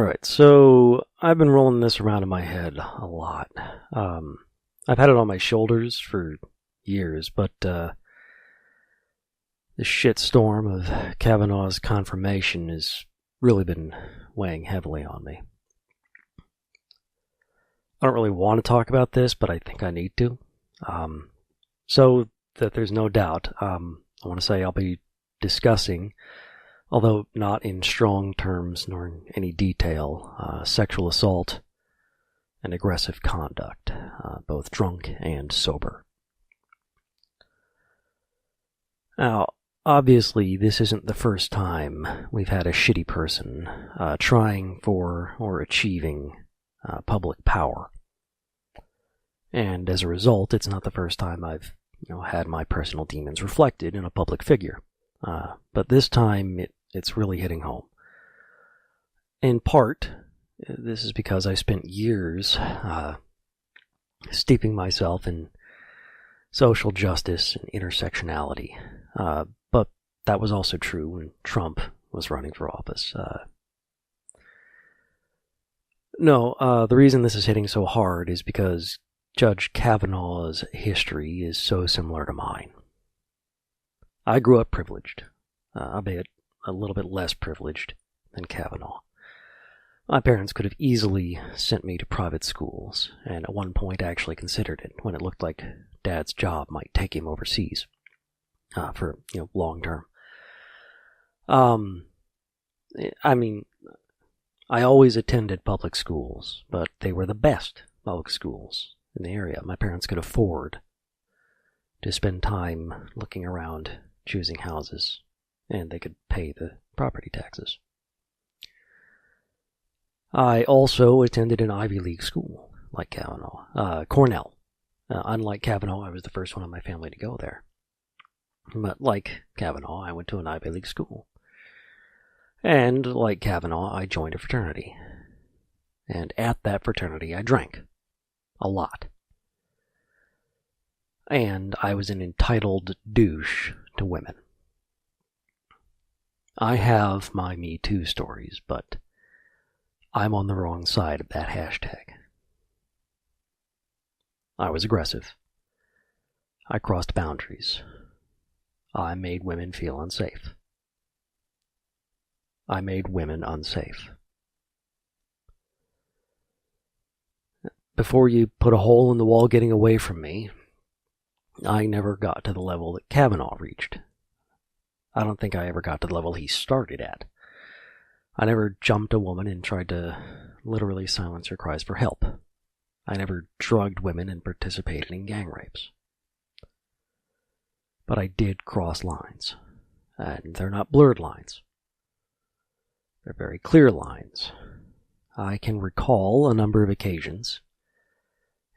Alright, so I've been rolling this around in my head a lot. I've had it on my shoulders for years, but the shitstorm of Kavanaugh's confirmation has really been weighing heavily on me. I don't really want to talk about this, but I think I need to. So that there's no doubt, I want to say I'll be discussing, although not in strong terms nor in any detail, sexual assault and aggressive conduct, both drunk and sober. Now, obviously, this isn't the first time we've had a shitty person trying for or achieving public power. And as a result, it's not the first time I've had my personal demons reflected in a public figure. But this time, it's really hitting home. In part, this is because I spent years steeping myself in social justice and intersectionality. But that was also true when Trump was running for office. The reason this is hitting so hard is because Judge Kavanaugh's history is so similar to mine. I grew up privileged, albeit a little bit less privileged than Kavanaugh. My parents could have easily sent me to private schools, and at one point actually considered it when it looked like Dad's job might take him overseas for long term. I always attended public schools, but they were the best public schools in the area. My parents could afford to spend time looking around, choosing houses, and they could pay the property taxes. I also attended an Ivy League school, like Kavanaugh, Cornell. Unlike Kavanaugh, I was the first one in my family to go there. But like Kavanaugh, I went to an Ivy League school. And like Kavanaugh, I joined a fraternity. And at that fraternity, I drank. A lot. And I was an entitled douche to women. I have my Me Too stories, but I'm on the wrong side of that hashtag. I was aggressive. I crossed boundaries. I made women feel unsafe. I made women unsafe. Before you put a hole in the wall getting away from me, I never got to the level that Kavanaugh reached. I don't think I ever got to the level he started at. I never jumped a woman and tried to literally silence her cries for help. I never drugged women and participated in gang rapes. But I did cross lines. And they're not blurred lines. They're very clear lines. I can recall a number of occasions,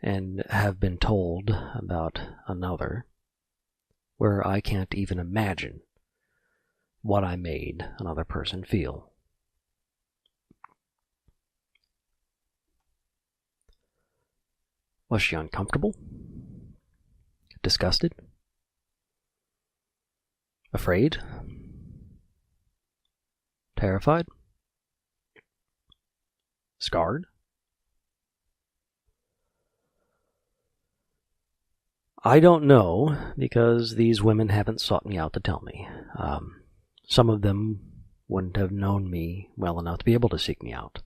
and have been told about another, where I can't even imagine what I made another person feel. Was she uncomfortable? Disgusted? Afraid? Terrified? Scarred? I don't know, because these women haven't sought me out to tell me. Some of them wouldn't have known me well enough to be able to seek me out.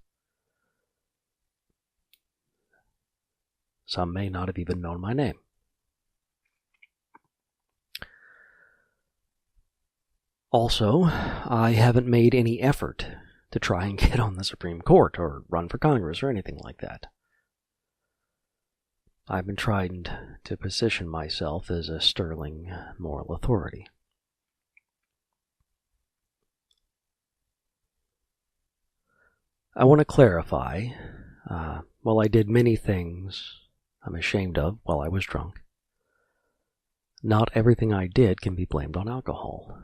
Some may not have even known my name. Also, I haven't made any effort to try and get on the Supreme Court or run for Congress or anything like that. I've been trying to position myself as a sterling moral authority. I want to clarify, while I did many things I'm ashamed of while I was drunk, not everything I did can be blamed on alcohol.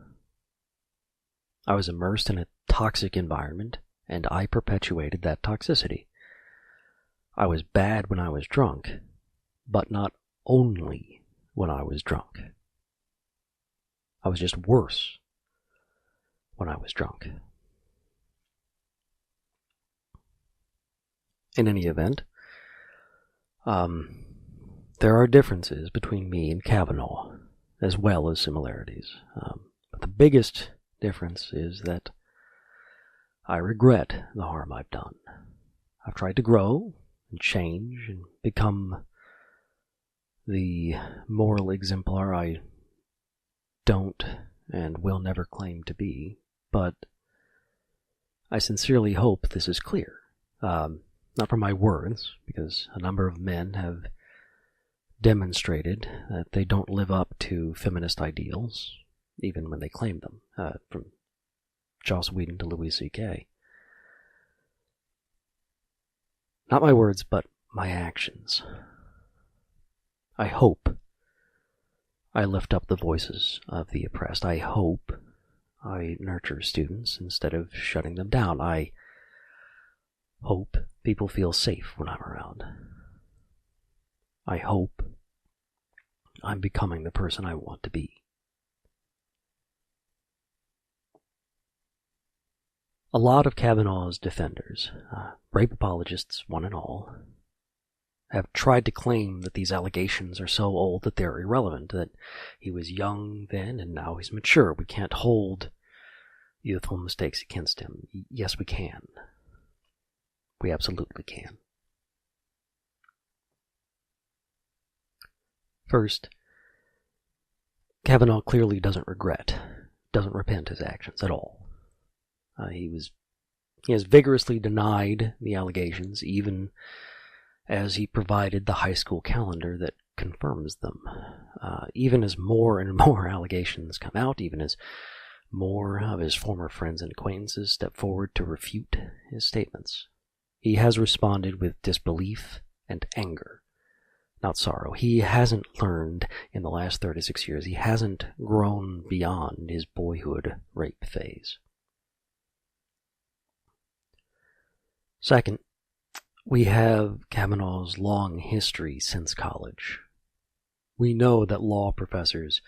I was immersed in a toxic environment, and I perpetuated that toxicity. I was bad when I was drunk, but not only when I was drunk. I was just worse when I was drunk. In any event, there are differences between me and Kavanaugh, as well as similarities. But the biggest difference is that I regret the harm I've done. I've tried to grow and change and become the moral exemplar I don't and will never claim to be, but I sincerely hope this is clear. Not from my words, because a number of men have demonstrated that they don't live up to feminist ideals, even when they claim them, from Joss Whedon to Louis C.K. Not my words, but my actions. I hope I lift up the voices of the oppressed. I hope I nurture students instead of shutting them down. I hope people feel safe when I'm around. I hope I'm becoming the person I want to be. A lot of Kavanaugh's defenders, rape apologists one and all, have tried to claim that these allegations are so old that they're irrelevant, that he was young then and now he's mature. We can't hold youthful mistakes against him. Yes, we can. We absolutely can. First, Kavanaugh clearly doesn't repent his actions at all. He has vigorously denied the allegations, even as he provided the high school calendar that confirms them. Even as more and more allegations come out, even as more of his former friends and acquaintances step forward to refute his statements, he has responded with disbelief and anger, not sorrow. He hasn't learned in the last 36 years. He hasn't grown beyond his boyhood rape phase. Second, we have Kavanaugh's long history since college. We know that law professors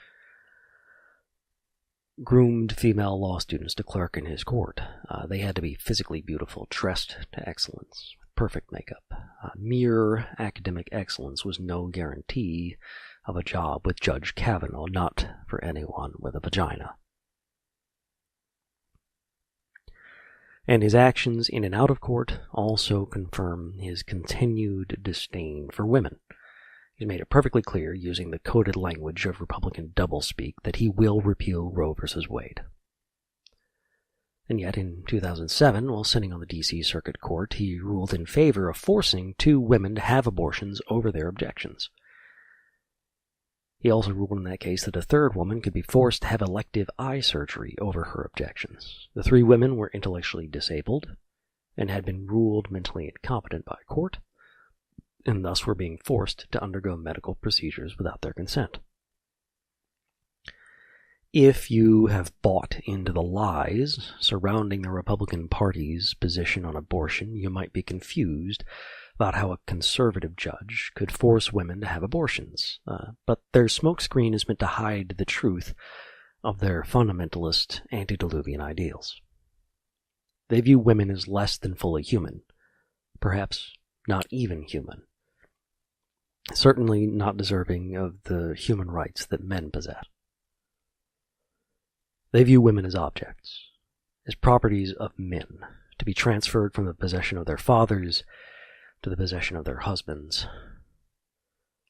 groomed female law students to clerk in his court. They had to be physically beautiful, dressed to excellence, with perfect makeup. Mere academic excellence was no guarantee of a job with Judge Kavanaugh, not for anyone with a vagina. And his actions in and out of court also confirm his continued disdain for women. He's made it perfectly clear, using the coded language of Republican doublespeak, that he will repeal Roe v. Wade. And yet, in 2007, while sitting on the D.C. Circuit Court, he ruled in favor of forcing 2 women to have abortions over their objections. He also ruled in that case that a 3rd woman could be forced to have elective eye surgery over her objections. The 3 women were intellectually disabled and had been ruled mentally incompetent by a court, and thus were being forced to undergo medical procedures without their consent. If you have bought into the lies surrounding the Republican Party's position on abortion, you might be confused about how a conservative judge could force women to have abortions. But their smokescreen is meant to hide the truth of their fundamentalist antediluvian ideals. They view women as less than fully human, perhaps not even human, certainly not deserving of the human rights that men possess. They view women as objects, as properties of men, to be transferred from the possession of their fathers to the possession of their husbands,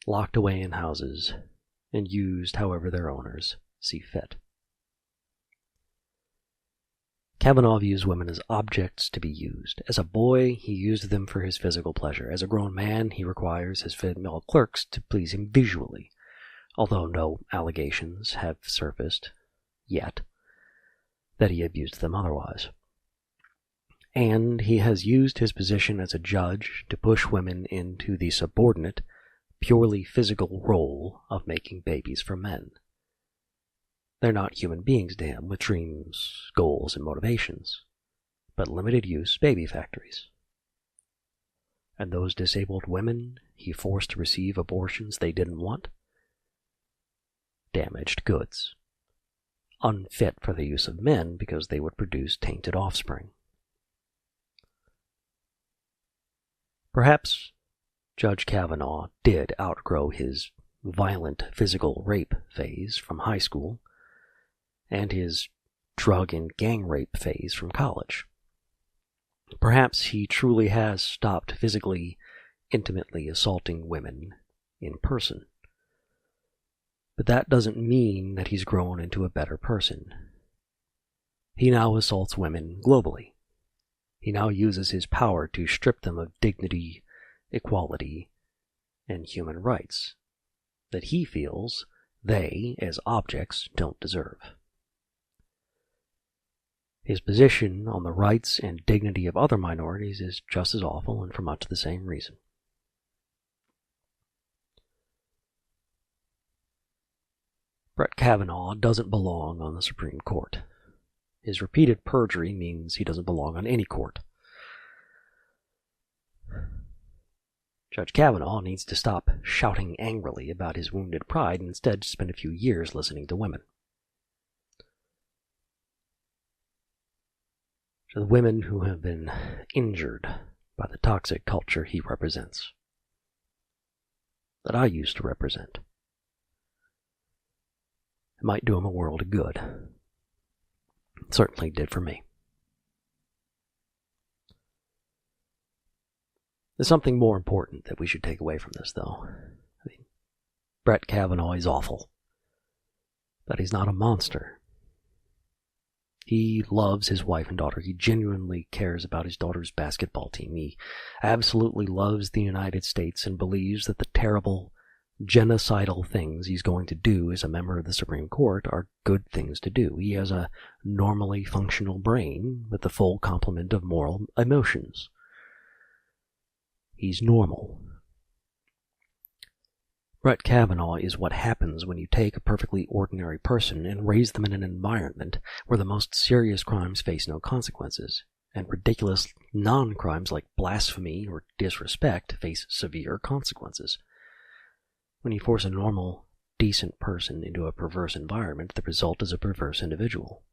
locked away in houses, and used however their owners see fit. Kavanaugh views women as objects to be used. As a boy, he used them for his physical pleasure. As a grown man, he requires his female clerks to please him visually, although no allegations have surfaced yet that he abused them otherwise. And he has used his position as a judge to push women into the subordinate, purely physical role of making babies for men. They're not human beings to him, with dreams, goals, and motivations, but limited-use baby factories. And those disabled women he forced to receive abortions they didn't want? Damaged goods. Unfit for the use of men because they would produce tainted offspring. Perhaps Judge Kavanaugh did outgrow his violent physical rape phase from high school and his drug and gang rape phase from college. Perhaps he truly has stopped physically, intimately assaulting women in person. But that doesn't mean that he's grown into a better person. He now assaults women globally. He now uses his power to strip them of dignity, equality, and human rights that he feels they, as objects, don't deserve. His position on the rights and dignity of other minorities is just as awful, and for much the same reason. Brett Kavanaugh doesn't belong on the Supreme Court. His repeated perjury means he doesn't belong on any court. Judge Kavanaugh needs to stop shouting angrily about his wounded pride and instead spend a few years listening to women. To the women who have been injured by the toxic culture he represents, that I used to represent. It might do him a world of good. It certainly did for me. There's something more important that we should take away from this, though. Brett Kavanaugh is awful, but he's not a monster. He loves his wife and daughter. He genuinely cares about his daughter's basketball team. He absolutely loves the United States and believes that the terrible, genocidal things he's going to do as a member of the Supreme Court are good things to do. He has a normally functional brain with the full complement of moral emotions. He's normal. Brett Kavanaugh is what happens when you take a perfectly ordinary person and raise them in an environment where the most serious crimes face no consequences, and ridiculous non-crimes like blasphemy or disrespect face severe consequences. When you force a normal, decent person into a perverse environment, the result is a perverse individual.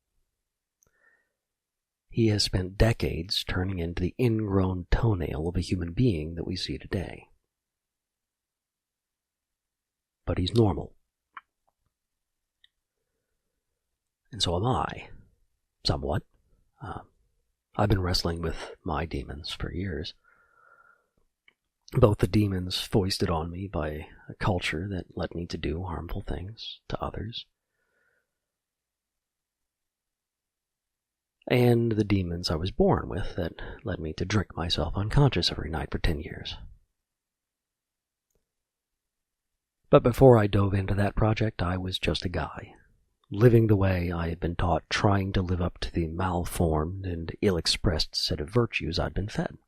He has spent decades turning into the ingrown toenail of a human being that we see today. But he's normal. And so am I. Somewhat. I've been wrestling with my demons for years. Both the demons foisted on me by a culture that led me to do harmful things to others, and the demons I was born with that led me to drink myself unconscious every night for 10 years. But before I dove into that project, I was just a guy, living the way I had been taught, trying to live up to the malformed and ill-expressed set of virtues I'd been fed.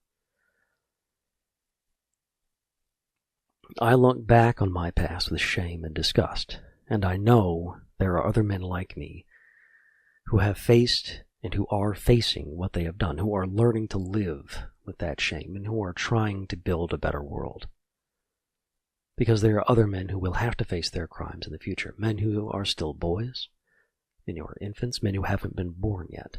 I look back on my past with shame and disgust, and I know there are other men like me who have faced and who are facing what they have done, who are learning to live with that shame, and who are trying to build a better world. Because there are other men who will have to face their crimes in the future, men who are still boys, men who are infants, men who haven't been born yet.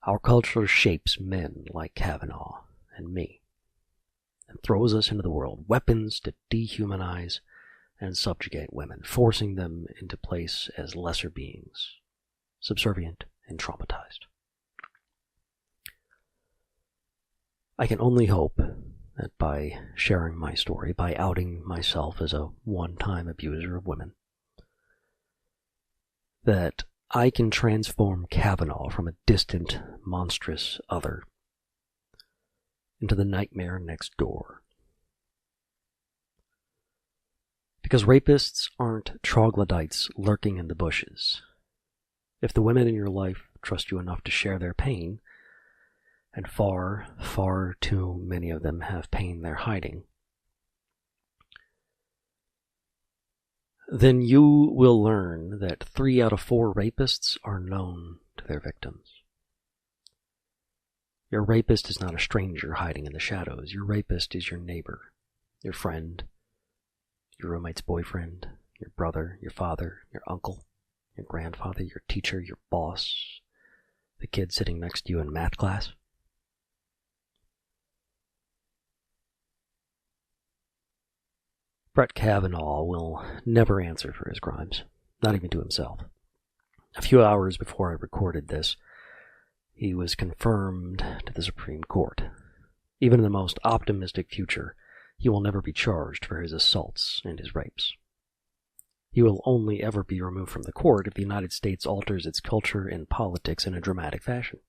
Our culture shapes men like Kavanaugh and me, and throws us into the world, weapons to dehumanize and subjugate women, forcing them into place as lesser beings, subservient and traumatized. I can only hope that by sharing my story, by outing myself as a one-time abuser of women, that I can transform Kavanaugh from a distant, monstrous other into the nightmare next door. Because rapists aren't troglodytes lurking in the bushes. If the women in your life trust you enough to share their pain, and far, far too many of them have pain they're hiding, then you will learn that 3 out of 4 rapists are known to their victims. Your rapist is not a stranger hiding in the shadows. Your rapist is your neighbor, your friend, your roommate's boyfriend, your brother, your father, your uncle, your grandfather, your teacher, your boss, the kid sitting next to you in math class. Brett Kavanaugh will never answer for his crimes, not even to himself. A few hours before I recorded this, he was confirmed to the Supreme Court. Even in the most optimistic future, he will never be charged for his assaults and his rapes. He will only ever be removed from the court if the United States alters its culture and politics in a dramatic fashion.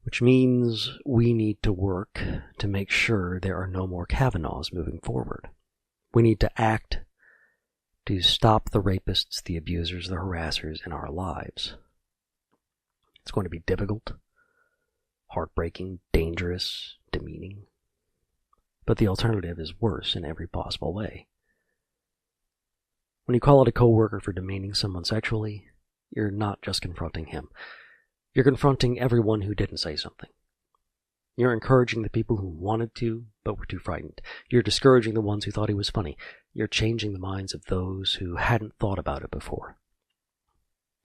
Which means we need to work to make sure there are no more Kavanaughs moving forward. We need to act to stop the rapists, the abusers, the harassers in our lives. It's going to be difficult, heartbreaking, dangerous, demeaning. But the alternative is worse in every possible way. When you call out a coworker for demeaning someone sexually, you're not just confronting him. You're confronting everyone who didn't say something. You're encouraging the people who wanted to, but were too frightened. You're discouraging the ones who thought he was funny. You're changing the minds of those who hadn't thought about it before.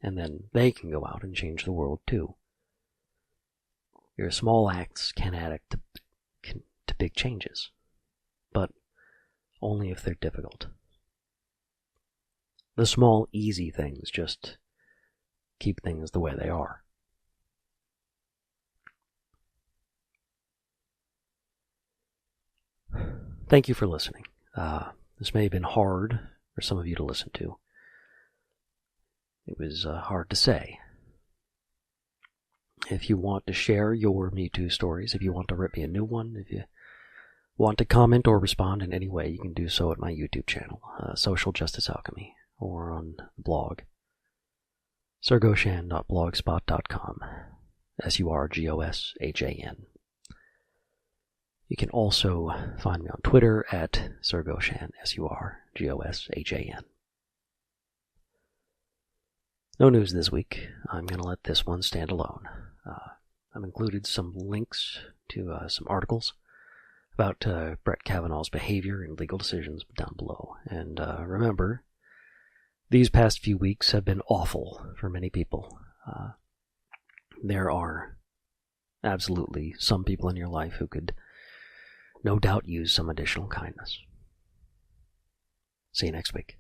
And then they can go out and change the world too. Your small acts can add up to big changes, but only if they're difficult. The small, easy things just keep things the way they are. Thank you for listening. This may have been hard for some of you to listen to. It was hard to say. If you want to share your Me Too stories, if you want to rip me a new one, if you want to comment or respond in any way, you can do so at my YouTube channel, Social Justice Alchemy, or on the blog, surgoshan.blogspot.com, SURGOSHAN. You can also find me on Twitter at surgoshan, SURGOSHAN. No news this week. I'm going to let this one stand alone. I've included some links to some articles about Brett Kavanaugh's behavior and legal decisions down below. And remember, these past few weeks have been awful for many people. There are absolutely some people in your life who could no doubt use some additional kindness. See you next week.